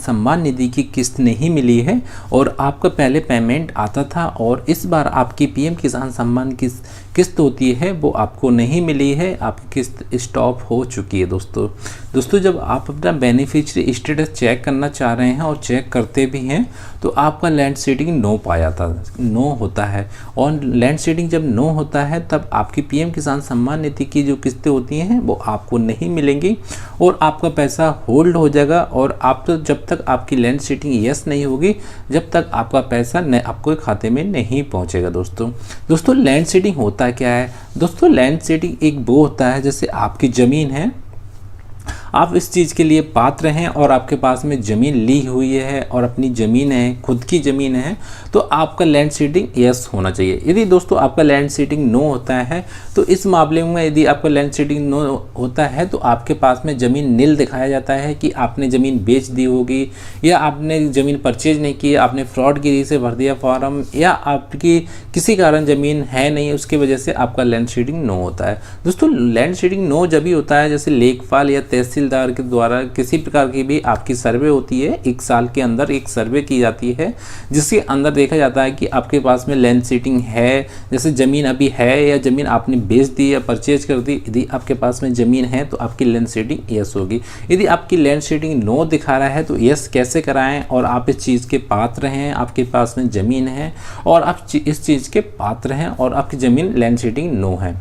सम्मान निधि की किस्त नहीं मिली है और आपका पहले पेमेंट आता था और इस बार आपकी पीएम किसान सम्मान की किस्त होती है वो आपको नहीं मिली है, आपकी किस्त स्टॉप हो चुकी है। दोस्तों जब आप अपना बेनिफिशियरी स्टेटस चेक करना चाह रहे हैं और चेक करते भी हैं तो आपका लैंड सीडिंग नो होता है और लैंड सीडिंग जब नो होता है तब आपकी पीएम किसान सम्मान निधि की जो किस्तें होती हैं वो आपको नहीं मिलेंगी और आपका पैसा होल्ड हो जाएगा और आप तो जब तक आपकी लैंड सीडिंग यस नहीं होगी जब तक आपका पैसा आपके खाते में नहीं पहुंचेगा। दोस्तों लैंड सीडिंग होता क्या है? दोस्तों लैंड सीडिंग एक वो होता है जैसे आपकी ज़मीन है, आप इस चीज़ के लिए पात्र हैं और आपके पास में ज़मीन ली हुई है और अपनी ज़मीन है, खुद की ज़मीन है, तो आपका लैंड सीडिंग यस होना चाहिए। यदि दोस्तों आपका लैंड सीडिंग नो होता है तो इस मामले में यदि आपका लैंड सीडिंग नो होता है तो आपके पास में ज़मीन नील दिखाया जाता है कि आपने ज़मीन बेच दी होगी या आपने ज़मीन परचेज नहीं की, आपने फ्रॉडगिरी से भर दिया फॉर्म या आपकी किसी कारण ज़मीन है नहीं, उसकी वजह से आपका लैंड सीडिंग नो होता है। दोस्तों लैंड सीडिंग नो जब भी होता है जैसे लेखपाल या तहसीलदार के द्वारा किसी प्रकार की भी आपकी सर्वे होती है, 1 साल के अंदर एक सर्वे की जाती है जिसके अंदर देखा जाता है कि आपके पास में लैंड सीडिंग है, जैसे ज़मीन अभी है या ज़मीन आपने बेच दी या परचेज कर दी। यदि आपके पास में ज़मीन है तो आपकी लैंड सीडिंग यस होगी। यदि आपकी लैंड सीडिंग नो दिखा रहा है तो यस कैसे कराएं और आप इस चीज़ के पात्र हैं, आपके पास में ज़मीन है और आप इस चीज़ के पात्र हैं और आपकी ज़मीन लैंड सीडिंग नो है।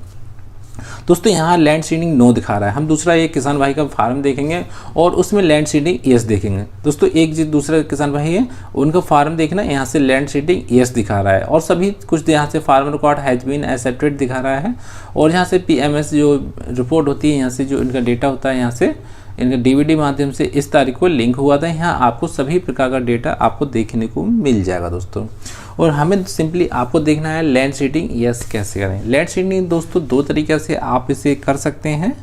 दोस्तों यहाँ लैंड सीडिंग नो दिखा रहा है, हम दूसरा एक किसान भाई का फार्म देखेंगे और उसमें लैंड सीडिंग यस देखेंगे। दोस्तों एक जो दूसरा किसान भाई है उनका फार्म देखना, यहाँ से लैंड सीडिंग यस दिखा रहा है और सभी कुछ यहाँ से form record has been accepted दिखा रहा है और यहाँ से पीएमएस जो रिपोर्ट होती है, यहाँ से जो इनका डेटा होता है, यहाँ से इनका डीवीडी माध्यम से इस तारीख को लिंक हुआ था। यहाँ आपको सभी प्रकार का डेटा आपको देखने को मिल जाएगा दोस्तों। और हमें सिंपली आपको देखना है लैंड सीडिंग यस कैसे करें। लैंड सीडिंग दोस्तों 2 तरीके से आप इसे कर सकते हैं।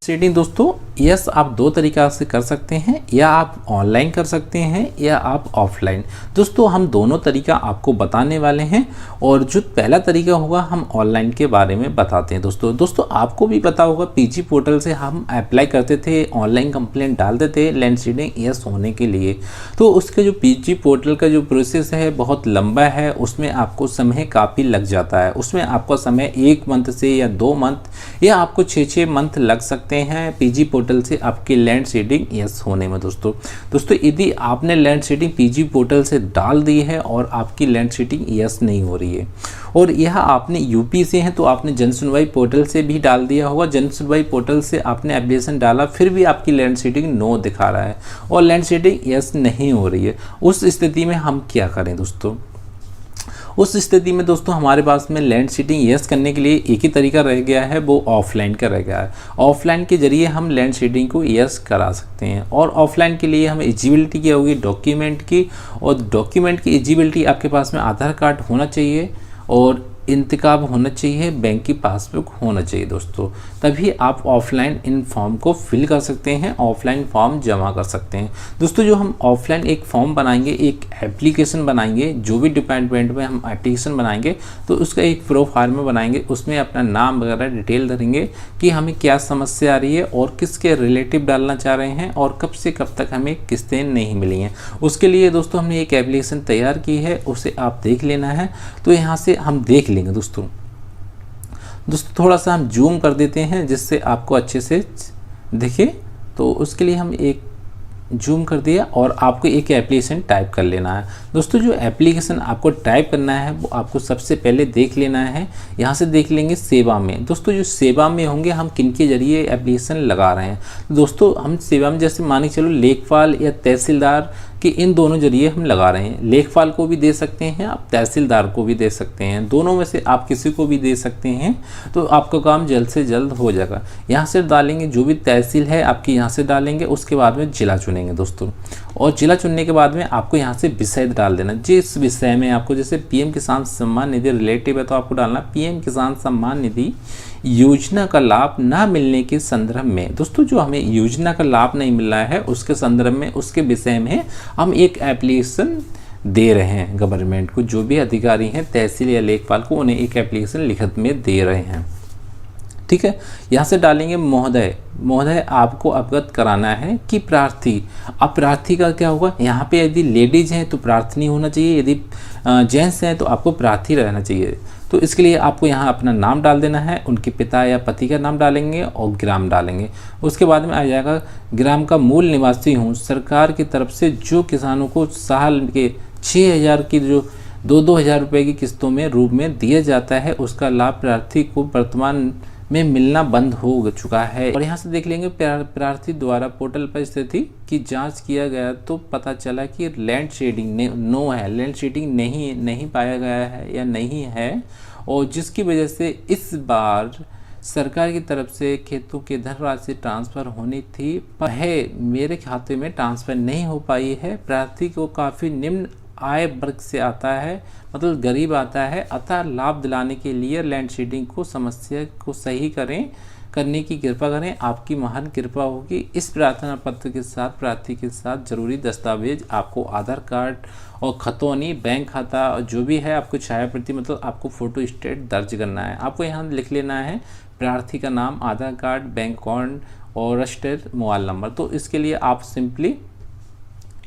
सीडिंग दोस्तों यस आप 2 तरीक़ा से कर सकते हैं, या आप ऑनलाइन कर सकते हैं या आप ऑफलाइन। दोस्तों हम दोनों तरीका आपको बताने वाले हैं और जो पहला तरीका होगा हम ऑनलाइन के बारे में बताते हैं। दोस्तों आपको भी पता होगा पीजी पोर्टल से हम अप्लाई करते थे, ऑनलाइन कंप्लेंट डालते थे लैंड सीडिंग यस होने के लिए। तो उसके जो पीजी पोर्टल का जो प्रोसेस है बहुत लंबा है, उसमें आपको समय काफ़ी लग जाता है। उसमें आपका समय 1 मंथ से या 2 मंथ या आपको 6 मंथ लग सकते हैं पीजी पोर्टल से आपकी लैंड सीडिंग यस होने में। दोस्तों यदि आपने लैंड सीडिंग पीजी पोर्टल से डाल दी है और आपकी लैंड सीडिंग यस नहीं हो रही है और यह आपने यूपी से है तो आपने जन सुनवाई पोर्टल से भी डाल दिया होगा, जन सुनवाई पोर्टल से आपने एप्लीकेशन डाला फिर भी आपकी लैंड सीडिंग नो दिखा रहा है और लैंड सीडिंग यस नहीं हो रही है, उस स्थिति में हम क्या करें दोस्तों? उस स्थिति में दोस्तों हमारे पास में लैंड सीडिंग यस करने के लिए एक ही तरीका रह गया है, वो ऑफलाइन का रह गया है। ऑफलाइन के जरिए हम लैंड सीडिंग को यस करा सकते हैं और ऑफलाइन के लिए हमें एलिजिबिलिटी क्या होगी डॉक्यूमेंट की, और डॉक्यूमेंट की एलिजिबिलिटी आपके पास में आधार कार्ड होना चाहिए और इंतकाब होना चाहिए, बैंक की पासबुक होना चाहिए दोस्तों, तभी आप ऑफलाइन इन फॉर्म को फिल कर सकते हैं, ऑफलाइन फॉर्म जमा कर सकते हैं। दोस्तों जो हम ऑफलाइन एक फॉर्म बनाएंगे, एक एप्लीकेशन बनाएंगे, जो भी डिपार्टमेंट में हम एप्लीकेशन बनाएंगे तो उसका एक प्रो फार्म बनाएंगे, उसमें अपना नाम वगैरह डिटेल धरेंगे कि हमें क्या समस्या आ रही है और किसके रिलेटिव डालना चाह रहे हैं और कब से कब तक हमें किस्तें नहीं मिली हैं। उसके लिए दोस्तों हमने एक एप्लीकेशन तैयार की है, उसे आप देख लेना है। तो यहाँ से हम देख लेंगे दोस्तों थोड़ा सा हम जूम कर देते हैं जिससे आपको अच्छे से दिखे। तो उसके लिए हम एक जूम कर दिया और आपको एक एप्लीकेशन टाइप कर लेना है। दोस्तों जो एप्लीकेशन आपको टाइप करना है वो आपको सबसे पहले देख लेना है, यहाँ से देख लेंगे सेवा में। दोस्तों जो सेवा में होंगे हम किन के जरिए एप्लीकेशन लगा रहे हैं, दोस्तों हम सेवा में जैसे मान के चलो लेखपाल या तहसीलदार कि इन दोनों जरिए हम लगा रहे हैं। लेखपाल को भी दे सकते हैं आप, तहसीलदार को भी दे सकते हैं, दोनों में से आप किसी को भी दे सकते हैं तो आपका काम जल्द से जल्द हो जाएगा। यहाँ से डालेंगे जो भी तहसील है आपकी, यहाँ से डालेंगे, उसके बाद में जिला चुनेंगे दोस्तों, और जिला चुनने के बाद में आपको यहाँ से विषय डाल देना, जिस विषय में आपको जैसे पीएम किसान सम्मान निधि रिलेटिव है तो आपको डालना पीएम किसान सम्मान निधि योजना का लाभ ना मिलने के संदर्भ में। दोस्तों जो हमें योजना का लाभ नहीं मिल रहा है उसके संदर्भ में, उसके विषय में हम एक एप्लीकेशन दे रहे हैं गवर्नमेंट को, जो भी अधिकारी हैं तहसील या लेखपाल को, उन्हें एक एप्लीकेशन लिखित में दे रहे हैं। ठीक है। यहाँ से डालेंगे महोदय। महोदय आपको अवगत कराना है कि प्रार्थी, अब प्रार्थी का क्या होगा, यहाँ पे यदि लेडीज हैं तो प्रार्थी होना चाहिए, यदि जेंट्स हैं तो आपको प्रार्थी रहना चाहिए। तो इसके लिए आपको यहाँ अपना नाम डाल देना है, उनके पिता या पति का नाम डालेंगे और ग्राम डालेंगे। उसके बाद में आ जाएगा ग्राम का मूल निवासी हूँ, सरकार की तरफ से जो किसानों को साल के 6,000 की जो 2-2 हज़ार रुपये की किस्तों में रूप में दिया जाता है, उसका लाभ प्रार्थी को वर्तमान में मिलना बंद हो चुका है। और यहाँ से देख लेंगे प्रार्थी द्वारा पोर्टल पर स्थिति की जांच किया गया तो पता चला कि लैंड शेडिंग नो है, लैंड शेडिंग नहीं पाया गया है या नहीं है, और जिसकी वजह से इस बार सरकार की तरफ से खेतों की धनराशि ट्रांसफ़र होनी थी पर मेरे खाते में ट्रांसफ़र नहीं हो पाई है। प्रार्थी को काफ़ी निम्न आय वर्ग से आता है, मतलब गरीब आता है, अतः लाभ दिलाने के लिए लैंड शेडिंग को समस्या को सही करने की कृपा करें, आपकी महान कृपा होगी। इस प्रार्थना पत्र के साथ प्रार्थी के साथ जरूरी दस्तावेज आपको आधार कार्ड और खतौनी, बैंक खाता जो भी है आपको छाया प्रति, मतलब आपको फोटो स्टेट दर्ज करना है। आपको यहाँ लिख लेना है प्रार्थी का नाम, आधार कार्ड, बैंक अकाउंट और रजिस्टर्ड मोबाइल नंबर। तो इसके लिए आप सिंपली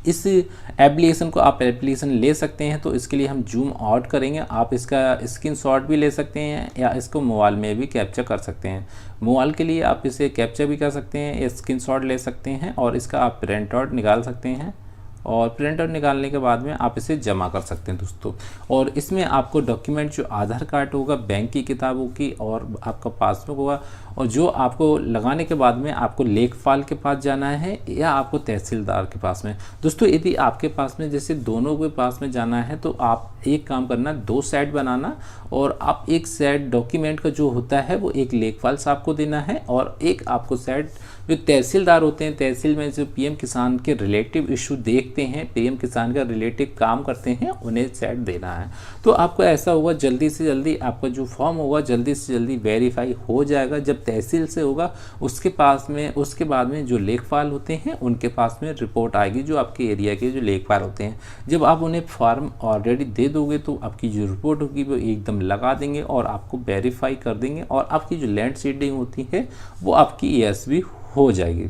इस एप्लीकेशन को आप एप्लीकेशन ले सकते हैं। तो इसके लिए हम जूम आउट करेंगे, आप इसका स्क्रीनशॉट भी ले सकते हैं या इसको मोबाइल में भी कैप्चर कर सकते हैं। मोबाइल के लिए आप इसे कैप्चर भी कर सकते हैं या स्क्रीनशॉट ले सकते हैं और इसका आप प्रिंट आउट निकाल सकते हैं, और प्रिंट आउट निकालने के बाद में आप इसे जमा कर सकते हैं दोस्तों। और इसमें आपको डॉक्यूमेंट जो आधार कार्ड होगा, बैंक की किताब होगी और आपका पासबुक होगा, और जो आपको लगाने के बाद में आपको लेखपाल के पास जाना है या आपको तहसीलदार के पास में। दोस्तों यदि आपके पास में जैसे दोनों के पास में जाना है तो आप एक काम करना, 2 सेट बनाना, और आप एक सेट डॉक्यूमेंट का जो होता है वो एक लेखपाल साहब को देना है, और एक आपको सेट जो तहसीलदार होते हैं, तहसील में जो पीएम किसान के रिलेटिव इशू देखते हैं, पीएम किसान का रिलेटिव काम करते हैं, उन्हें सेट देना है। तो आपको ऐसा होगा जल्दी से जल्दी आपका जो फॉर्म होगा जल्दी से जल्दी वेरीफाई हो जाएगा। जब तहसील से होगा उसके बाद में जो लेखपाल होते हैं उनके पास में रिपोर्ट आएगी, जो आपके एरिया के जो लेखपाल होते हैं। जब आप उन्हें फॉर्म ऑलरेडी दे दोगे तो आपकी जो रिपोर्ट होगी वो एकदम लगा देंगे और आपको वेरीफाई कर देंगे, और आपकी जो लैंड शेडिंग होती है वो आपकी ESB हो जाएगी।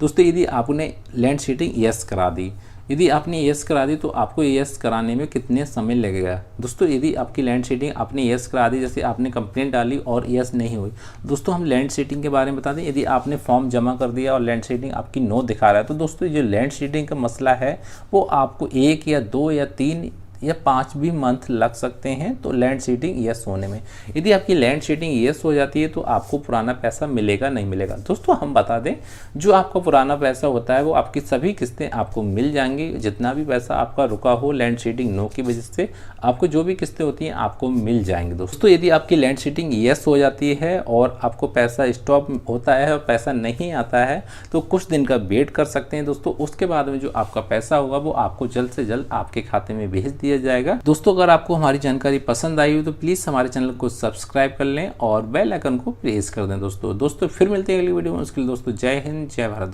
दोस्तों यदि आपने लैंड शेडिंग यस करा दी, यदि आपने यस करा दी तो आपको यस कराने में कितने समय लगेगा। दोस्तों यदि आपकी लैंड शेडिंग आपने यस करा दी, जैसे आपने कंप्लेंट डाली और यस नहीं हुई, दोस्तों हम लैंड शेडिंग के बारे में बता दें। यदि आपने फॉर्म जमा कर दिया और लैंड शेडिंग आपकी नो दिखा रहा है, तो दोस्तों जो लैंड शेडिंग का मसला है वो आपको 1 या 2 या 3 या 5 भी मंथ लग सकते हैं तो लैंड शेडिंग यस होने में। यदि आपकी लैंड शेडिंग यस हो जाती है तो आपको पुराना पैसा मिलेगा नहीं मिलेगा। दोस्तों हम बता दें, जो आपका पुराना पैसा होता है वो आपकी सभी किस्तें आपको मिल जाएंगी, जितना भी पैसा आपका रुका हो लैंड शेडिंग नो की वजह से आपको जो भी किस्तें होती हैं आपको मिल जाएंगी। दोस्तों यदि आपकी लैंड शेडिंग यस हो जाती है और आपको पैसा स्टॉप होता है और पैसा नहीं आता है तो कुछ दिन का वेट कर सकते हैं दोस्तों। उसके बाद में जो आपका पैसा होगा वो आपको जल्द से जल्द आपके खाते में भेज दिया जाएगा। दोस्तों अगर आपको हमारी जानकारी पसंद आई हो तो प्लीज हमारे चैनल को सब्सक्राइब कर लें और बेल आइकन को प्रेस कर दें। दोस्तों फिर मिलते हैं अगली वीडियो में, उसके लिए दोस्तों जय हिंद जय भारत।